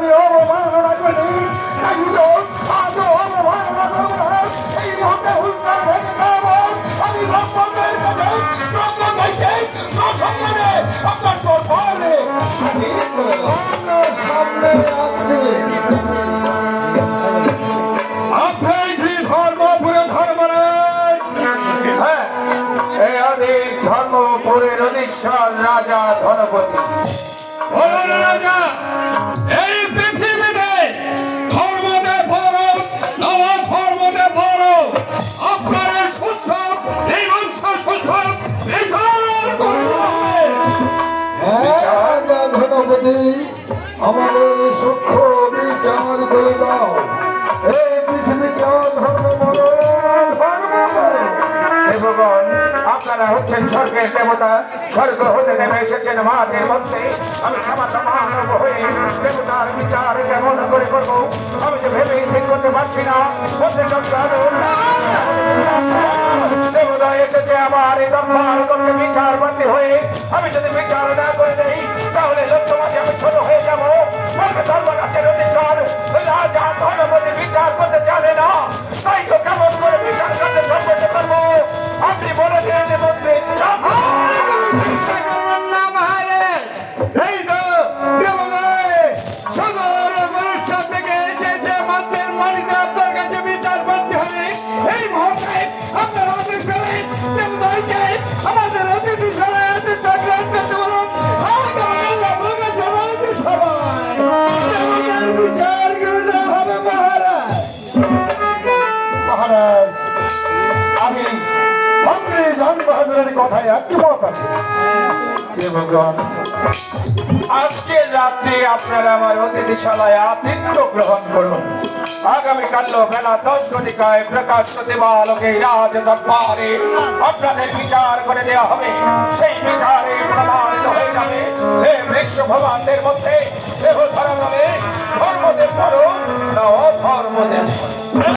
আমি অবমাননা করি আজও অবমাননা করব না। এই মুহূর্তে হুঙ্কার ভেঙে দেব। আমি ব্রাহ্মণদের কাছে সসম্মানে আপনার দরবারে হাজির করে দেব। সামনে আছে আপনি যে ধর্মপুরে ধর্মরাজ। হ্যাঁ, এই অধিক ধর্মপুরের অধীশ্বর রাজা ধনপতি। রাজা, এই পৃথিবীতে ধর্মদে বড় নয়া ধর্মদে বড় আপনার সুস্থ এই বংশ সুস্থ ধনপতি আমাদের সূক্ষ্ম বিচার করে দাও। এই পৃথিবীতে ধর্ম বড় ধর্ম বড়। দেবগণ, আপনারা হচ্ছেন স্বর্গের দেবতা। স্বর্গ হতে নেমে এসেছেন মাটির মধ্যে। আমি সামান্য মানব হয়ে দেবতার বিচার কেমন করে করবো আমি যে ভেবে ঠিক করতে পারছি না। দেবতা এসেছে আমার এই দরবার করতে বিচার বাতি হয়ে। আমি যদি বিচার না করে দেই তাহলে লোকসমাজে আমি ছোট হয়ে যাবো। ধর্মরাজের অধিকার রাজা ধনপতি বিচার করতে জানে না, তাই তো কেমন করে বিচার করতে সম্পন্ন করবো আপনি বলে দিন মন্ত্রী। মহারাজ, আমি মন্ত্রী জান বাহাদুরের কথায় একমত আছে। দেবগণ, আজকের রাত্রে আপনারা আমার অতিথিশালায় আতিথ্য গ্রহণ করুন। আগামীকাল বেলা 10 ঘটিকায় প্রকাশ্য দেবালোকে রাজ দরবারে আপনাদের বিচার করে দেওয়া হবে। সেই বিচারে প্রমাণিত হয়ে যাবে এই বিশ্ব ভগবানদের মধ্যে দেহ ধরা যাবে ধর্মদেব বড় না অধর্মদেব।